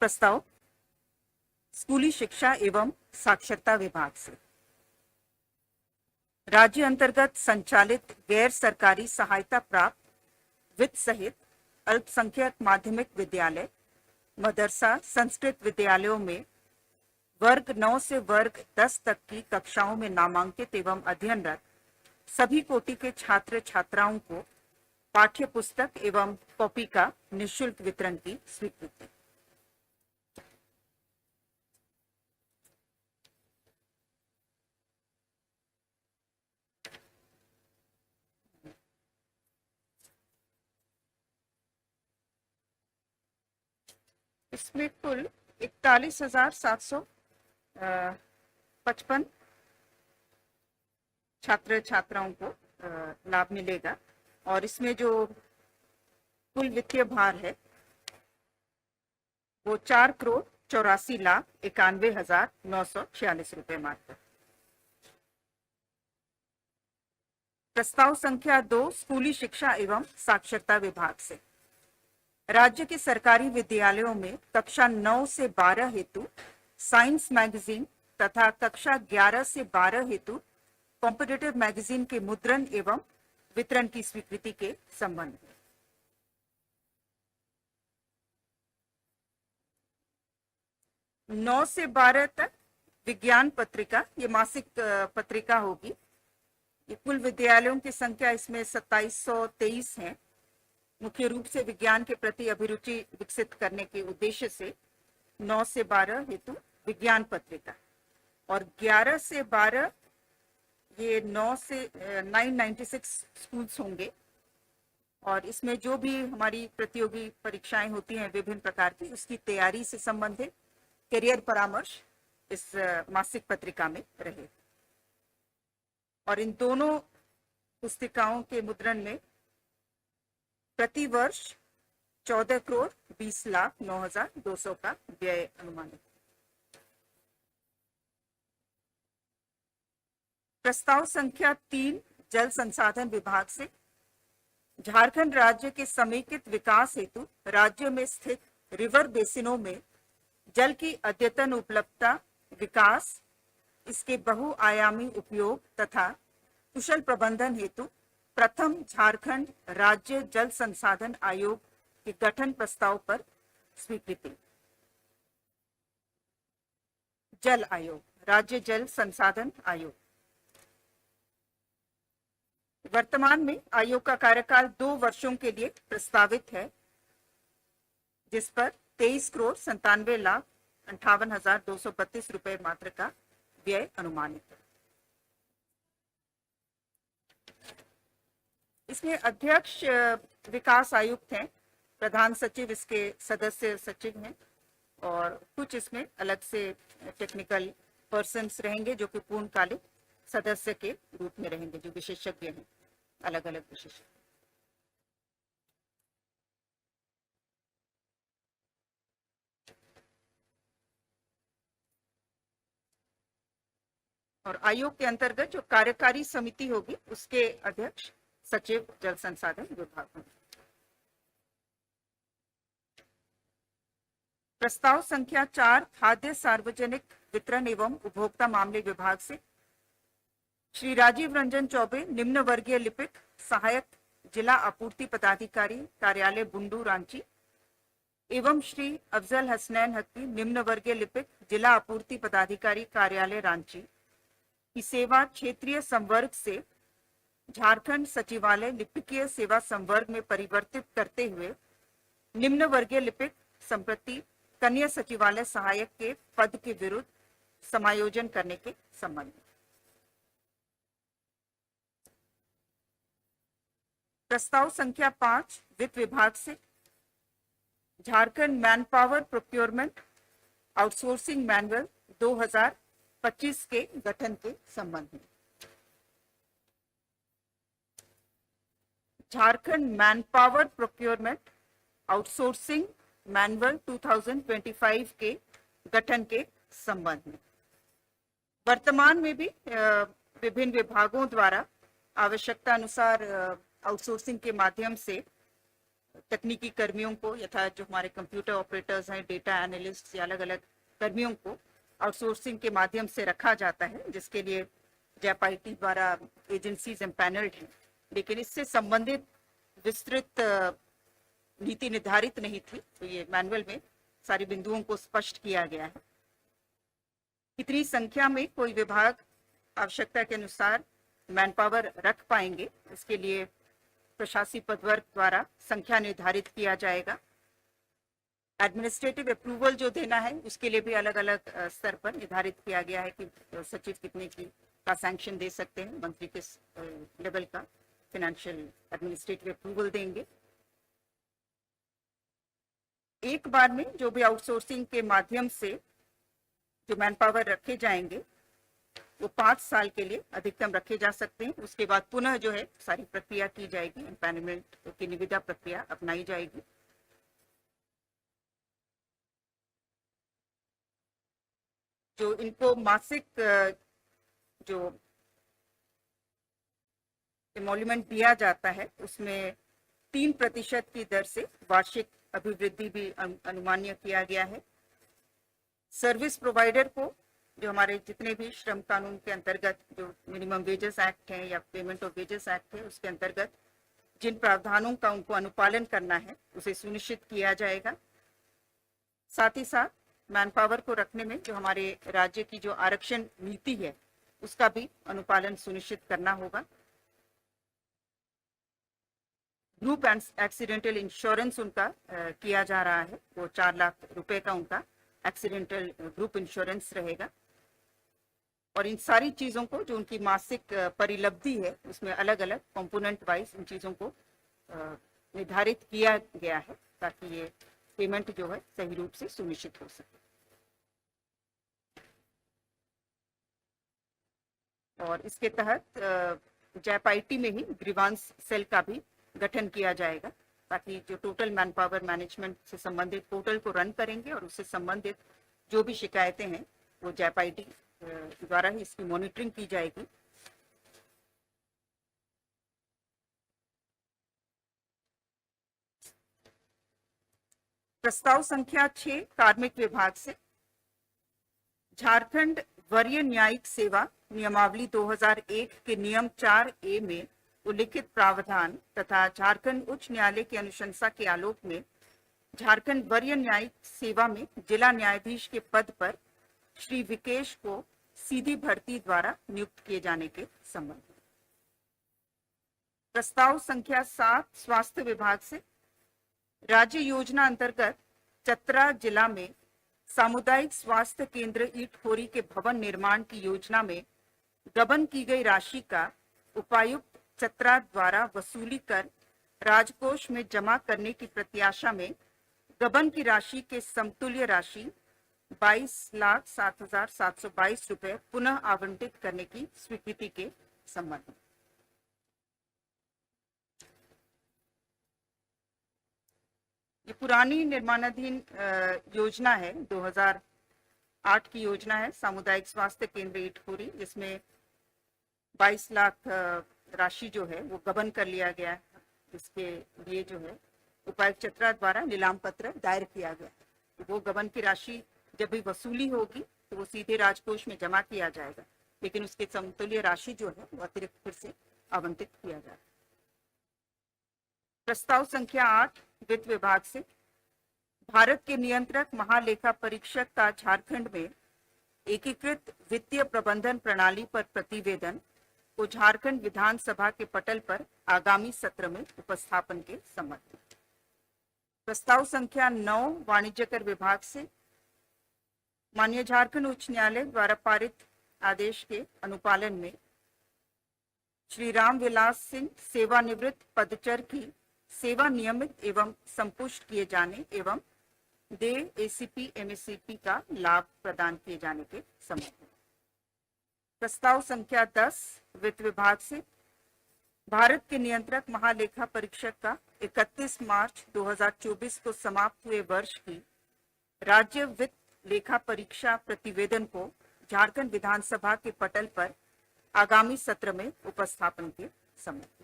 प्रस्ताव स्कूली शिक्षा एवं साक्षरता विभाग से राज्य अंतर्गत संचालित गैर सरकारी सहायता प्राप्त वित्त सहित अल्पसंख्यक माध्यमिक विद्यालय, मदरसा, संस्कृत विद्यालयों में वर्ग 9 से वर्ग 10 तक की कक्षाओं में नामांकित एवं अध्ययनरत सभी कोटि के छात्र छात्राओं को पाठ्य पुस्तक एवं कॉपी का निःशुल्क वितरण की स्वीकृति। इसमें कुल 41,755 छात्र छात्राओं को लाभ मिलेगा और इसमें जो कुल वित्तीय भार है वो 4,84,91,946 रुपए मात्र। प्रस्ताव संख्या 2 स्कूली शिक्षा एवं साक्षरता विभाग से राज्य के सरकारी विद्यालयों में कक्षा 9 से 12 हेतु साइंस मैगजीन तथा कक्षा 11 से 12 हेतु कॉम्पिटिटिव मैगजीन के मुद्रण एवं वितरण की स्वीकृति के संबंध में। नौ से 12 तक विज्ञान पत्रिका, ये मासिक पत्रिका होगी। ये कुल विद्यालयों की संख्या इसमें 2723 है। मुख्य रूप से विज्ञान के प्रति अभिरुचि विकसित करने के उद्देश्य से 9 से 12 हेतु विज्ञान पत्रिका और 11 से 12 ये 996 स्कूल्स होंगे और इसमें जो भी हमारी प्रतियोगी परीक्षाएं होती हैं विभिन्न प्रकार की, उसकी तैयारी से संबंधित करियर परामर्श इस मासिक पत्रिका में रहे और इन दोनों पुस्तिकाओं के मुद्रण में प्रति वर्ष 14,20,09,200 का व्यय अनुमानित। प्रस्ताव संख्या 3 जल संसाधन विभाग से झारखंड राज्य के समेकित विकास हेतु राज्य में स्थित रिवर बेसिनों में जल की अद्यतन उपलब्धता, विकास, इसके बहुआयामी उपयोग तथा कुशल प्रबंधन हेतु प्रथम झारखंड राज्य जल संसाधन आयोग के गठन प्रस्ताव पर स्वीकृति। जल आयोग, राज्य जल संसाधन आयोग। वर्तमान में आयोग का कार्यकाल 2 वर्षों के लिए प्रस्तावित है, जिस पर 23,97,58,232 रुपए मात्र का व्यय अनुमानित है। इसमें अध्यक्ष विकास आयुक्त हैं, प्रधान सचिव इसके सदस्य सचिव हैं और कुछ इसमें अलग से टेक्निकल पर्सन्स रहेंगे जो कि पूर्णकालिक सदस्य के रूप में रहेंगे, जो विशेषज्ञ हैं, अलग अलग विशेषज्ञ। और आयोग के अंतर्गत जो कार्यकारी समिति होगी उसके अध्यक्ष सचिव जल संसाधन विभाग होंगे। प्रस्ताव संख्या 4 खाद्य सार्वजनिक वितरण एवं उपभोक्ता मामले विभाग से श्री राजीव रंजन चौबे, निम्न वर्गीय लिपिक, सहायक जिला आपूर्ति पदाधिकारी कार्यालय बुंडू रांची एवं श्री अफजल हसनैन हक्की, निम्न वर्गीय लिपिक, जिला आपूर्ति पदाधिकारी कार्यालय रांची की सेवा क्षेत्रीय संवर्ग से झारखंड सचिवालय लिपिकीय सेवा संवर्ग में परिवर्तित करते हुए निम्न वर्गीय लिपिक संप्रति कन्या सचिवालय सहायक के पद के विरुद्ध समायोजन करने के संबंध में। प्रस्ताव संख्या 5 वित्त विभाग से Jharkhand man power procurement outsourcing manual 2025 के गठन के संबंध में। Jharkhand man power procurement outsourcing manual 2025 के गठन के संबंध में वर्तमान में भी विभिन्न विभागों द्वारा आवश्यकता अनुसार आउटसोर्सिंग के माध्यम से तकनीकी कर्मियों को यथा जो हमारे कंप्यूटर ऑपरेटर्स हैं, डेटा एनालिस्ट या अलग अलग कर्मियों को आउटसोर्सिंग के माध्यम से रखा जाता है, जिसके लिए जैप आईटी द्वारा एजेंसीज एम्पैनल्ड हैं, लेकिन इससे संबंधित विस्तृत नीति निर्धारित नहीं थी। तो ये मैनुअल में सारे बिंदुओं को स्पष्ट किया गया है। कितनी संख्या में कोई विभाग आवश्यकता के अनुसार मैन पावर रख पाएंगे, इसके लिए प्रशासनिक पदवर्ग द्वारा संख्या निर्धारित किया जाएगा। एडमिनिस्ट्रेटिव अप्रूवल जो देना है उसके लिए भी अलग अलग स्तर पर निर्धारित किया गया है कि सचिव कितने की का सैंक्शन दे सकते हैं, मंत्री किस लेवल का फाइनेंशियल एडमिनिस्ट्रेटिव अप्रूवल देंगे। एक बार में जो भी आउटसोर्सिंग के माध्यम से जो मैन पावर रखे जाएंगे वो 5 साल के लिए अधिकतम रखे जा सकते हैं। उसके बाद पुनः जो है सारी प्रक्रिया की जाएगी, एम्पैनलमेंट की निविदा प्रक्रिया अपनाई जाएगी। जो इनको मासिक जो एमोल्यूमेंट दिया जाता है उसमें 3% की दर से वार्षिक अभिवृद्धि भी अनुमान्य किया गया है। सर्विस प्रोवाइडर को जो हमारे जितने भी श्रम कानून के अंतर्गत जो मिनिमम वेजेस एक्ट है या पेमेंट ऑफ वेजेस एक्ट है उसके अंतर्गत जिन प्रावधानों का उनको अनुपालन करना है उसे सुनिश्चित किया जाएगा। साथ ही साथ मैन पावर को रखने में जो हमारे राज्य की जो आरक्षण नीति है उसका भी अनुपालन सुनिश्चित करना होगा। ग्रुप एक्सीडेंटल इंश्योरेंस उनका किया जा रहा है, वो 4 लाख रुपए का उनका एक्सीडेंटल ग्रुप इंश्योरेंस रहेगा। और इन सारी चीजों को जो उनकी मासिक परिलब्धि है उसमें अलग अलग कंपोनेंट वाइज इन चीजों को निर्धारित किया गया है ताकि ये पेमेंट जो है सही रूप से सुनिश्चित हो सके। और इसके तहत जैप आईटी में ही ग्रीवांस सेल का भी गठन किया जाएगा ताकि जो टोटल मैन पावर मैनेजमेंट से संबंधित पोर्टल को रन करेंगे और उससे संबंधित जो भी शिकायतें हैं वो जैप आईटी द्वारा ही इसकी मॉनिटरिंग की जाएगी। प्रस्ताव संख्या 6 कार्मिक विभाग से झारखंड वरीय न्यायिक सेवा नियमावली 2001 के नियम 4A में उल्लिखित प्रावधान तथा झारखंड उच्च न्यायालय की अनुशंसा के आलोक में झारखंड वरीय न्यायिक सेवा में जिला न्यायाधीश के पद पर श्री विकेश को सीधी भर्ती द्वारा नियुक्त किए जाने के संबंध में। प्रस्ताव संख्या 7 स्वास्थ्य विभाग से राज्य योजना अंतर्गत चतरा जिला में सामुदायिक स्वास्थ्य केंद्र ईटखोरी के भवन निर्माण की योजना में गबन की गई राशि का उपायुक्त चतरा द्वारा वसूली कर राजकोष में जमा करने की प्रत्याशा में गबन की राशि के समतुल्य राशि 22,07,722 रुपए पुनः आवंटित करने की स्वीकृति के संबंध में। ये पुरानी निर्माणाधीन योजना है, 2008 की योजना है सामुदायिक स्वास्थ्य केंद्र ईटखोरी, जिसमें 22 लाख राशि जो है वो गबन कर लिया गया है, जिसके लिए जो है उपायुक्त चतरा द्वारा नीलाम पत्र दायर किया गया है। तो वो गबन की राशि जब भी वसूली होगी तो वो सीधे राजकोष में जमा किया जाएगा, लेकिन उसके समतुल्य राशि जो है वो अतिरिक्त फिर से आवंटित किया जाएगा। प्रस्ताव संख्या 8 वित्त विभाग से भारत के नियंत्रक महालेखा परीक्षक का झारखंड में एकीकृत वित्तीय प्रबंधन प्रणाली पर प्रतिवेदन को झारखंड विधानसभा के पटल पर आगामी सत्र में उपस्थापन के संबंध में। प्रस्ताव संख्या 9 वाणिज्य कर विभाग से माननीय झारखंड उच्च न्यायालय द्वारा पारित आदेश के अनुपालन में श्री रामविलास सिंह सेवानिवृत्त पदचर की सेवा नियमित एवं संपुष्ट किए जाने एवं दे एसीपी एमएससीपी का लाभ प्रदान किए जाने के संबंध में। प्रस्ताव संख्या 10 वित्त विभाग से भारत के नियंत्रक महालेखा परीक्षक का 31 मार्च 2024 को समाप्त हुए वर्ष की राज्य वित्त लेखा परीक्षा प्रतिवेदन को झारखंड विधानसभा के पटल पर आगामी सत्र में उपस्थापन के संबंध।